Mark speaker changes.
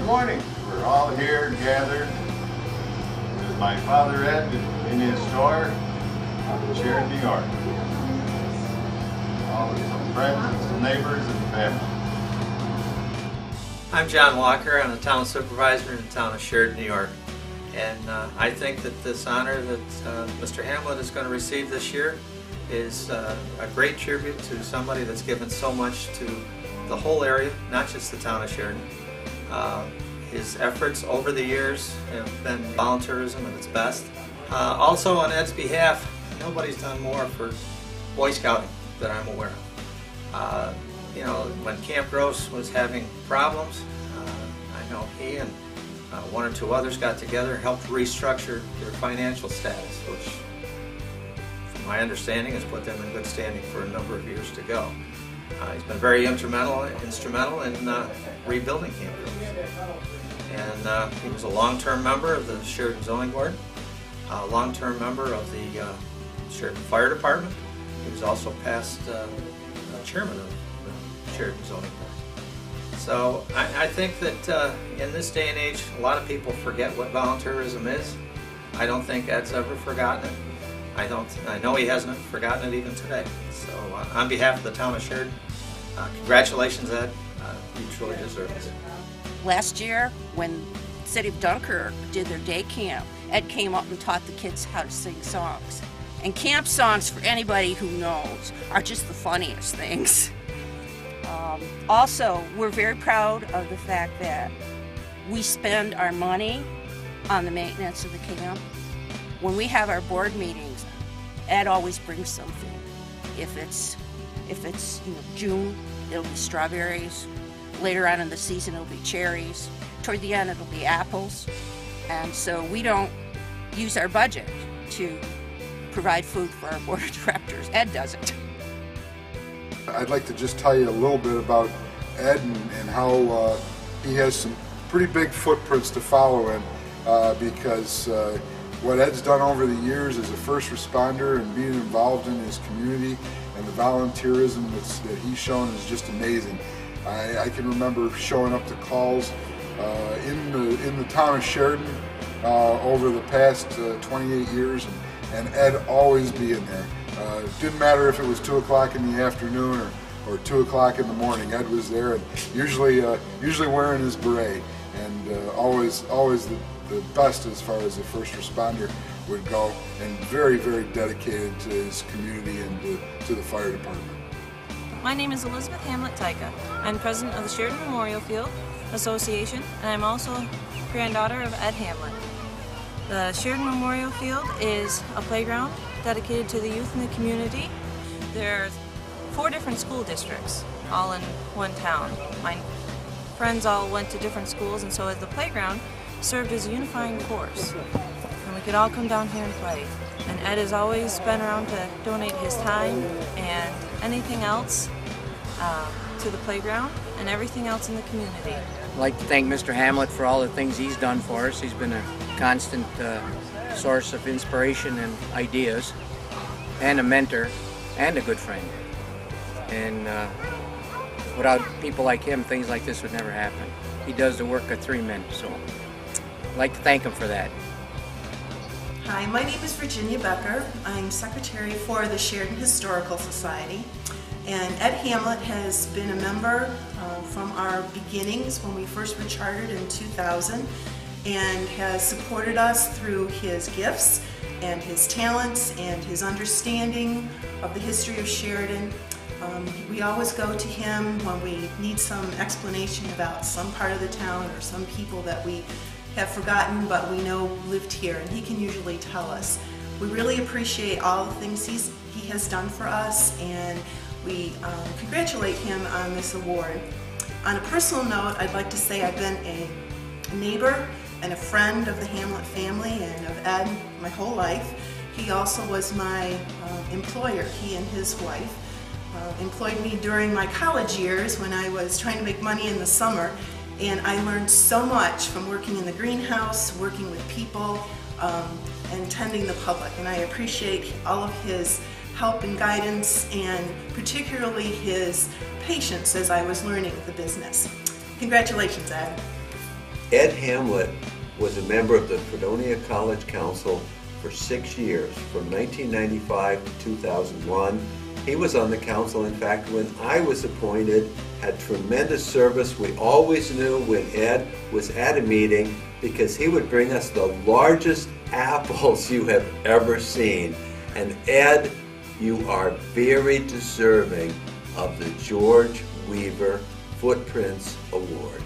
Speaker 1: morning. We're all here gathered with my father Ed in his store in Sheridan, New York. All of some friends, some neighbors, and family.
Speaker 2: I'm John Walker. I'm the town supervisor in the town of Sheridan, New York. And I think that this honor that Mr. Hamlet is going to receive this year is a great tribute to somebody that's given so much to the whole area, not just the town of Sheridan. His efforts over the years have been volunteerism at its best. Also on Ed's behalf, nobody's done more for Boy Scouting that I'm aware of. You know, when Camp Gross was having problems, I know he and one or two others got together and helped restructure their financial status, which, from my understanding, has put them in good standing for a number of years to go. He's been very instrumental in rebuilding Camp Gross. And he was a long-term member of the Sheridan Zoning Board, a long-term member of the Sheridan Fire Department. He was also past chairman of the Sheridan Zoning Board. So I think that in this day and age, a lot of people forget what volunteerism is. I don't think Ed's ever forgotten it. I know he hasn't forgotten it even today. So on behalf of the town of Sheridan, congratulations, Ed. You truly deserve this.
Speaker 3: Last year, when the City of Dunkirk did their day camp, Ed came up and taught the kids how to sing songs. And camp songs, for anybody who knows, are just the funniest things. Also, we're very proud of the fact that we spend our money on the maintenance of the camp. When we have our board meetings, Ed always brings something. If it's June, it'll be strawberries. Later on in the season, it'll be cherries. Toward the end, it'll be apples. And so we don't use our budget to provide food for our board of directors. Ed does it.
Speaker 4: I'd like to just tell you a little bit about Ed and how he has some pretty big footprints to follow in because what Ed's done over the years as a first responder and being involved in his community and the volunteerism that he's shown is just amazing. I can remember showing up to calls in the town of Sheridan over the past 28 years and Ed always being there. It didn't matter if it was 2 o'clock in the afternoon or 2 o'clock in the morning. Ed was there, and usually wearing his beret, and always the best as far as a first responder would go, and very, very dedicated to his community and to the fire department.
Speaker 5: My name is Elizabeth Hamlet Tyka. I'm president of the Sheridan Memorial Field Association, and I'm also granddaughter of Ed Hamlet. The Sheridan Memorial Field is a playground dedicated to the youth in the community. There are 4 different school districts, all in one town. My friends all went to different schools, and so the playground served as a unifying force. And we could all come down here and play. And Ed has always been around to donate his time and anything else to the playground and everything else in the community.
Speaker 6: I'd like to thank Mr. Hamlet for all the things he's done for us. He's been a constant source of inspiration and ideas, and a mentor, and a good friend. And without people like him, things like this would never happen. He does the work of 3 men, so I'd like to thank him for that.
Speaker 7: Hi, my name is Virginia Becker. I'm secretary for the Sheridan Historical Society. And Ed Hamlet has been a member from our beginnings when we first were chartered in 2000 and has supported us through his gifts and his talents and his understanding of the history of Sheridan. We always go to him when we need some explanation about some part of the town or some people that we have forgotten but we know lived here, and he can usually tell us. We really appreciate all the things he has done for us, and we congratulate him on this award. On a personal note, I'd like to say I've been a neighbor and a friend of the Hamlet family and of Ed my whole life. He also was my employer. He and his wife employed me during my college years when I was trying to make money in the summer, and I learned so much from working in the greenhouse, working with people, and tending the public, and I appreciate all of his help and guidance, and particularly his patience as I was learning the business. Congratulations, Ed.
Speaker 8: Ed Hamlet was a member of the Fredonia College Council for 6 years, from 1995 to 2001. He was on the council, in fact, when I was appointed, had tremendous service. We always knew when Ed was at a meeting because he would bring us the largest apples you have ever seen. And Ed, you are very deserving of the George Weaver Footprints Award.